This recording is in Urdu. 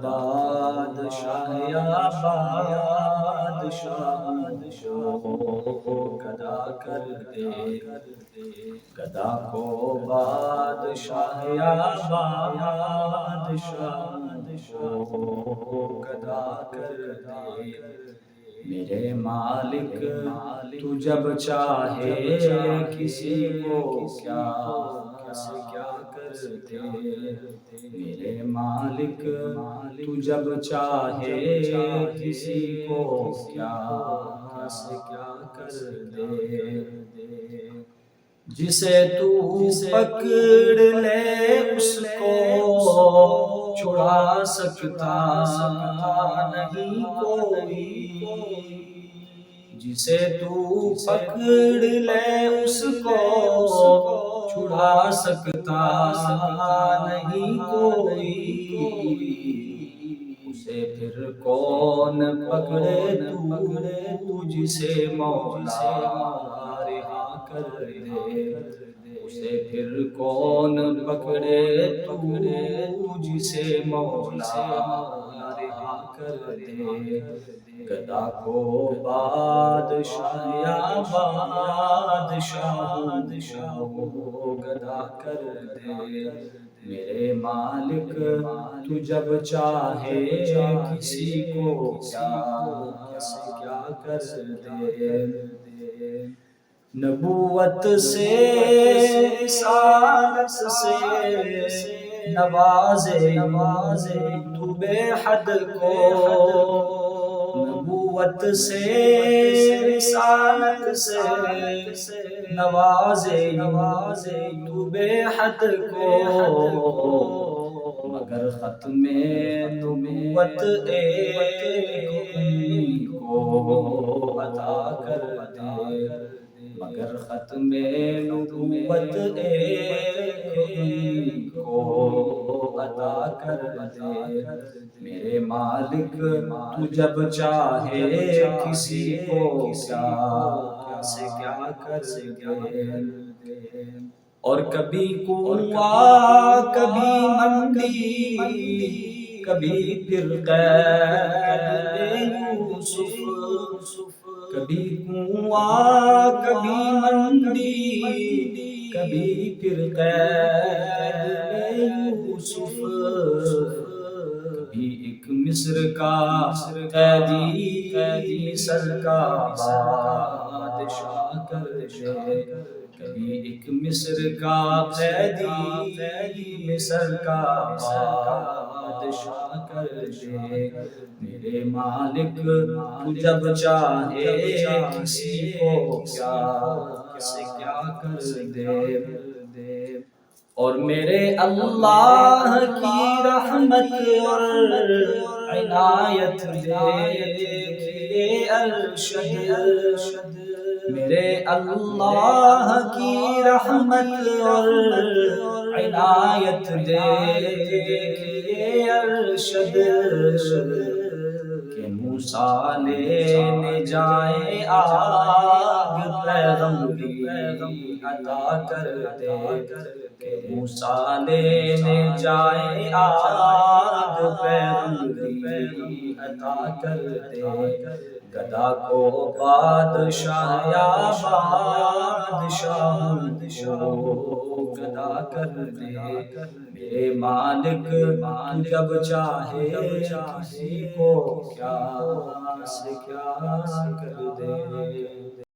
بادشاہ یا بادشاہ گدا کر دے، گدا کو بادشاہ یا بادشاہ گدا کر دے۔ میرے مالک تو جب چاہے کسی کو کیا سے کیا کر دے، میرے مالک تو جب چاہے کسی کو کیا سے کیا کر دے۔ جسے تو پکڑ لے اس کو چھڑا سکتا نہیں کوئی، جسے تو پکڑ لے اس کو چھڑا سکتا نہیں کوئی، اسے پھر کون پکڑے تو جسے مولا رہا کر دے، اسے پھر کون پکڑے تو جسے مولا رہا کر دے۔ گدا کو بادشاہ یا بادشاہ گدا کر دے، میرے مالک تو جب چاہے کسی کو کیا سے کیا کر دے۔ نبوت سے رسالت سے نوازے تو بے حد کو، نبوت سے رسالت سے نوازے تو بے حد کو، مگر ختم نبوت ایک کو عطا کر دے، مگر ختم نبوت ایک کو عطا کر دے۔ میرے مالک تو جب چاہے کسی کو کیا سے کیا کر دے۔ اور کبھی کنواں کبھی منڈی، کبھی پھر قید یوسف، کبھی کنواں کبھی منڈی، کبھی پھر قید یوسف، کبھی ایک مصر کا قیدی مصر کا بادشاہ کر دے، کبھی ایک مصر کا قیدی مصر کا بادشاہ کر دے۔ میرے مالک تو جب چاہے کسی کو کیا سے کیا کر دے۔ اور میرے اللہ کی رحمت اور عنایت دیکھیے ارشد، میرے اللہ کی رحمت اور عنایت دیکھیے ارشد، کہ موسیٰ لینے جائے آگ پیغمبری عطا کر دے، کہ موسیٰ لینے جائے آگ پیغمبری عطا کر دے۔ گدا کو بادشاہ یا بادشاہ گدا کر دے، میرے مالک تو جب چاہے کسی کو کیا سے کیا کر دے۔